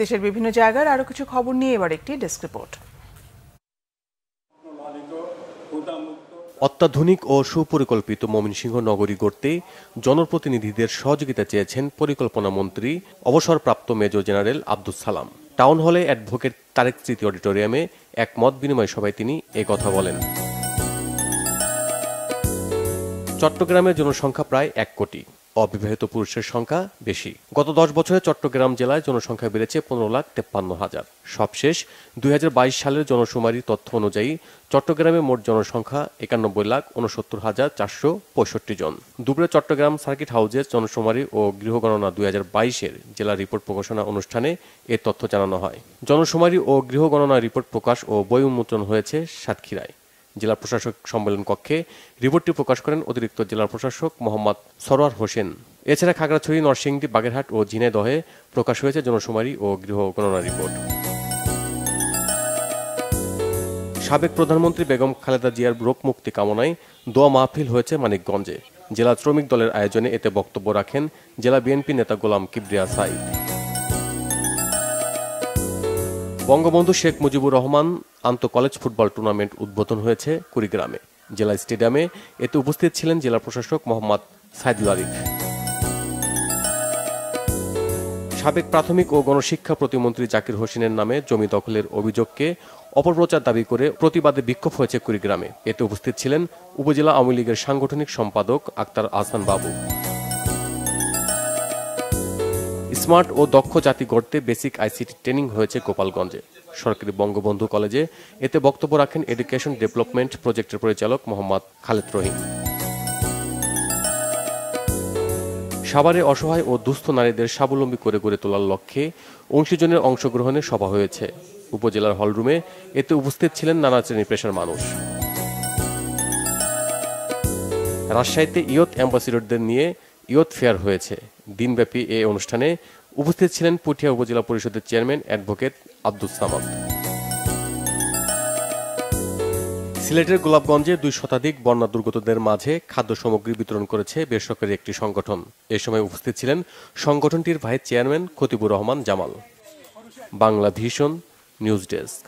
দেশের বিভিন্ন জায়গার আরো কিছু খবর নিয়ে এবার একটি ডেস্ক রিপোর্ট। অত্যাধুনিক ও সুপরিকল্পিত ময়মনসিংহ নগরী গড়তে জনপ্রতিনিধিদের সহযোগিতা চেয়েছেন পরিকল্পনা মন্ত্রী অবসরপ্রাপ্ত major general Abdus Salam. Town হলে অ্যাডভোকেট তারেক স্মৃতি অডিটোরিয়ামে এক মত বিনিময় সভায় তিনি কথা বলেন। চট্টগ্রামের জনসংখ্যা প্রায় 1 কোটি, অবিবাহিত পুরুষের সংখ্যা বেশি। গত 10 বছরে চট্টগ্রাম জেলায় জনসংখ্যা বেড়েছে 15,53,000। সবশেষ 2022 সালের জনশুমারি তথ্য অনুযায়ী চট্টগ্রামে মোট জনসংখ্যা 91,69,465 জন। দুপুরে চট্টগ্রাম সার্কিট হাউসের জনশুমারি ও গৃহগণনা 2022-এর জেলা রিপোর্ট প্রকাশনা অনুষ্ঠানে এ তথ্য জানানো হয়। জনশুমারি ও গৃহগণনা রিপোর্ট প্রকাশ ও বই উন্মোচন হয়েছে সাতক্ষীরায়। জেলা প্রশাসক সম্মেলন কক্ষে রিপোর্টটি প্রকাশ করেন অতিরিক্ত জেলা প্রশাসক মোহাম্মদ সরোয়ার হোসেন। এছাড়া খাগড়াছড়ি, নরসিংদী, বাগেরহাট ও ঝিনাইদহে প্রকাশ হয়েছে জনশুমারি ও গৃহ গণনা রিপোর্ট। সাবেক প্রধানমন্ত্রী বেগম খালেদা জিয়ার রোগ মুক্তি কামনায় দোয়া মাহফিল হয়েছে মানিকগঞ্জে। জেলা শ্রমিক দলের আয়োজনে এতে বক্তব্য রাখেন জেলা বিএনপি নেতা গোলাম কিবরিয়া সাইদ। বঙ্গবন্ধু শেখ মুজিবুর রহমান আন্তঃ কলেজ ফুটবল টুর্নামেন্ট উদ্বোধন হয়েছে কুড়িগ্রামে। জেলা স্টেডিয়ামে এতে উপস্থিত ছিলেন জেলা প্রশাসক মোহাম্মদ সাইদুল আরিফ। সাবেক প্রাথমিক ও গণশিক্ষা প্রতিমন্ত্রী জাকির হোসেনের নামে জমি দখলের অভিযোগকে অপপ্রচার দাবি করে প্রতিবাদে বিক্ষোভ হয়েছে কুড়িগ্রামে। এতে উপস্থিত ছিলেন উপজেলা আওয়ামী লীগের সাংগঠনিক সম্পাদক আক্তার আহসান বাবু। স্মার্ট ও দক্ষ জাতি গড়তে বেসিক আইসিটি ট্রেনিং হয়েছে গোপালগঞ্জে। সরকারি বঙ্গবন্ধু কলেজে এতে বক্তব্য রাখেন এডুকেশন ডেভেলপমেন্ট প্রজেক্টের পরিচালক মোহাম্মদ খালেদ রহিম। সাভারে অসহায় ও দুস্থ নারীদের স্বাবলম্বী করে গড়ে তোলার লক্ষ্যে 80 জনের অংশগ্রহণে সভা হয়েছে। উপজেলার হলরুমে এতে উপস্থিত ছিলেন নানা শ্রেণী পেশার মানুষ। রাজশাহীতে ইয়ুথ অ্যাম্বাসিডরদের নিয়ে ইয়ুথ ফেয়ার হয়েছে। দিনব্যাপী এই অনুষ্ঠানে উপস্থিত ছিলেন পুঠিয়া উপজেলা পরিষদের চেয়ারম্যান অ্যাডভোকেট আব্দুস সামাদ। সিলেটের গোলাপগঞ্জে 2 শতাধিক বন্যা দুর্গতদের মাঝে খাদ্য সামগ্রী বিতরণ করেছে বেসরকারি একটি সংগঠন। এ সময় উপস্থিত ছিলেন সংগঠনটির vice chairman Khatibur Rahman Jamal. Bangla Vision news desk.